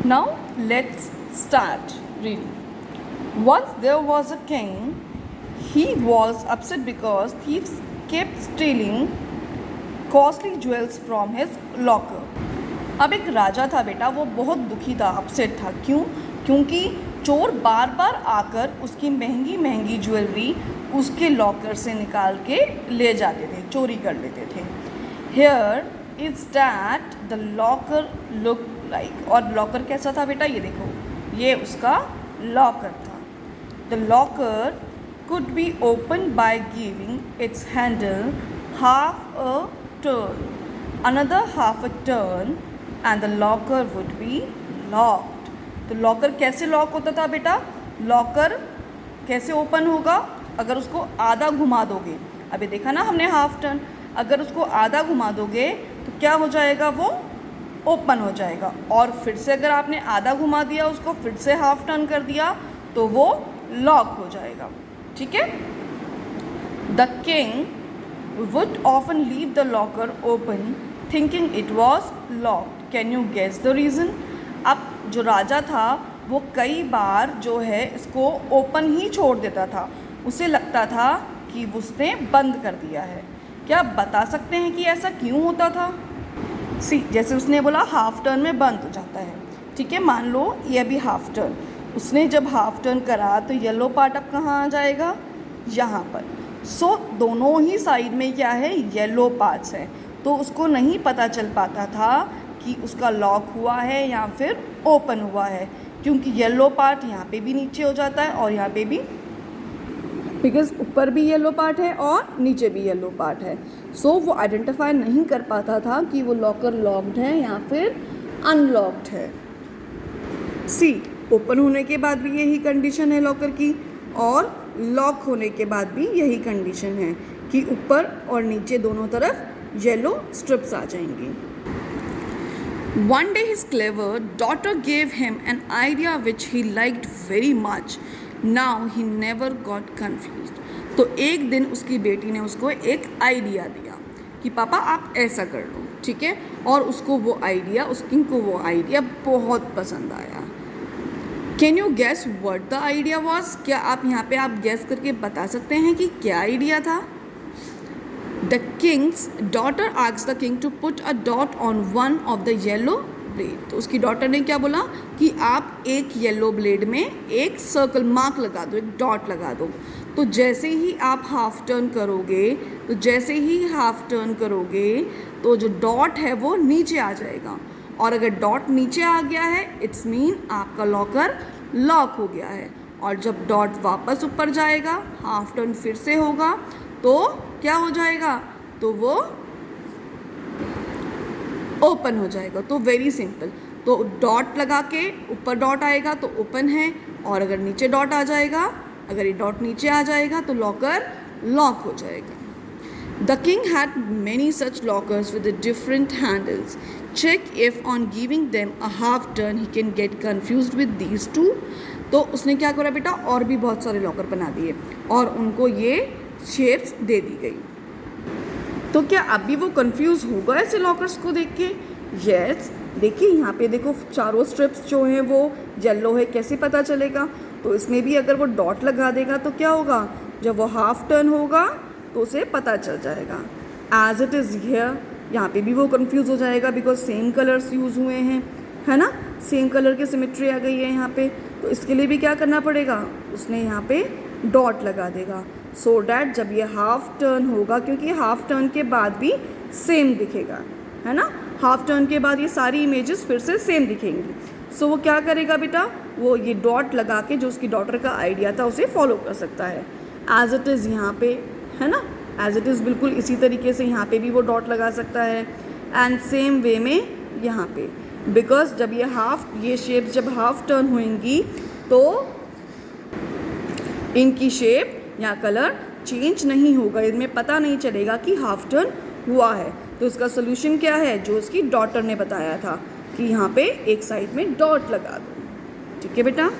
Now let's start reading. Once there was a king. He was upset because thieves kept stealing costly jewels from his locker. अब एक राजा था बेटा, वो बहुत दुखी था, अपसेट था. क्यों? क्योंकि चोर बार बार आकर उसकी महंगी महंगी ज्वेलरी उसके लॉकर से निकाल के ले जाते थे, चोरी कर लेते थे. Here is that the locker look like. और लॉकर कैसा था बेटा? ये देखो, ये उसका लॉकर था. The locker could be opened by giving its handle half a turn, another half a turn, and the locker would be locked. तो लॉकर कैसे लॉक होता था बेटा? लॉकर कैसे ओपन होगा? अगर उसको आधा घुमा दोगे. अभी देखा ना हमने हाफ टर्न. अगर उसको आधा घुमा दोगे तो क्या हो जाएगा? वो ओपन हो जाएगा. और फिर से अगर आपने आधा घुमा दिया, उसको फिर से हाफ टर्न कर दिया, तो वो लॉक हो जाएगा. ठीक है. The king would often leave the locker open thinking it was locked. Can you guess the reason? अब जो राजा था वो कई बार जो है इसको ओपन ही छोड़ देता था. उसे लगता था कि उसने बंद कर दिया है. क्या आप बता सकते हैं कि ऐसा क्यों होता था? जैसे उसने बोला हाफ टर्न में बंद हो जाता है. ठीक है, मान लो ये अभी हाफ टर्न. उसने जब हाफ टर्न करा तो येलो पार्ट अब कहाँ आ जाएगा? यहाँ पर. दोनों ही साइड में क्या है? येलो पार्ट्स है. तो उसको नहीं पता चल पाता था कि उसका लॉक हुआ है या फिर ओपन हुआ है, क्योंकि येलो पार्ट यहाँ पे भी नीचे हो जाता है और यहाँ पे भी, बिकॉज ऊपर भी येलो पार्ट है और नीचे भी येलो पार्ट है. वो आइडेंटिफाई नहीं कर पाता था कि वो लॉकर लॉक्ड है या फिर अनलॉक्ड है. ओपन होने के बाद भी यही कंडीशन है लॉकर की, और लॉक होने के बाद भी यही कंडीशन है कि ऊपर और नीचे दोनों तरफ येलो स्ट्रिप्स आ जाएंगी. One day his clever daughter gave him an idea which he liked very much. Now he never got confused. तो एक दिन उसकी बेटी ने उसको एक आइडिया दिया कि पापा आप ऐसा कर लो. ठीक है. और उसको वो आइडिया बहुत पसंद आया. Can you gas what the idea was? क्या आप यहाँ पे आप गैस करके बता सकते हैं कि क्या आइडिया था? The king's daughter asked the king to put a dot on one of the yellow blade. तो उसकी डॉटर ने क्या बोला कि आप एक येलो ब्लेड में एक सर्कल मार्क लगा दो, एक डॉट लगा दो. तो जैसे ही आप हाफ टर्न करोगे तो जो डॉट है वो नीचे आ जाएगा. और अगर डॉट नीचे आ गया है इट्स मीन आपका लॉकर लॉक हो गया है. और जब डॉट वापस ऊपर जाएगा, हाफ टर्न फिर से होगा, तो क्या हो जाएगा? तो वो ओपन हो जाएगा. तो वेरी सिंपल. तो डॉट लगा के ऊपर डॉट आएगा तो ओपन है, और अगर नीचे डॉट आ जाएगा, अगर ये डॉट नीचे आ जाएगा तो लॉकर लॉक हो जाएगा. The king had many such lockers with the different handles. Check if on giving them a half turn he can get confused with these two. तो उसने क्या करा बेटा? और भी बहुत सारे लॉकर बना दिए और उनको ये शेप्स दे दी गई. तो क्या अभी वो कंफ्यूज होगा ऐसे लॉकर्स को देख के? यस. देखिए यहाँ पे देखो, चारों स्ट्रिप्स जो हैं वो येलो है. कैसे पता चलेगा? तो इसमें भी अगर वो डॉट लगा देगा तो क्या होगा? जब वो हाफ टर्न होगा तो उसे पता चल जाएगा. एज इट इज़ हियर, यहाँ पे भी वो कंफ्यूज हो जाएगा बिकॉज सेम कलर्स यूज़ हुए हैं, है ना. सेम कलर की सिमेट्री आ गई है यहाँ पे. तो इसके लिए भी क्या करना पड़ेगा? उसने यहाँ पे डॉट लगा देगा सो डैट जब ये हाफ टर्न होगा, क्योंकि हाफ टर्न के बाद भी सेम दिखेगा, है ना. हाफ टर्न के बाद ये सारी इमेजेस फिर से सेम दिखेंगी. वो क्या करेगा बेटा? वो ये डॉट लगा के जो उसकी डॉटर का आइडिया था उसे फॉलो कर सकता है. एज इट इज़ यहाँ पे, है ना, एज इट इज़ बिल्कुल इसी तरीके से यहाँ पे भी वो डॉट लगा सकता है. एंड सेम वे में यहाँ पे, बिकॉज जब ये शेप जब हाफ टर्न होंगी तो इनकी शेप या कलर चेंज नहीं होगा, इनमें पता नहीं चलेगा कि हाफ टर्न हुआ है. तो इसका सोल्यूशन क्या है? जो उसकी डॉटर ने बताया था कि यहाँ पे एक साइड में डॉट लगा दो. ठीक है बेटा.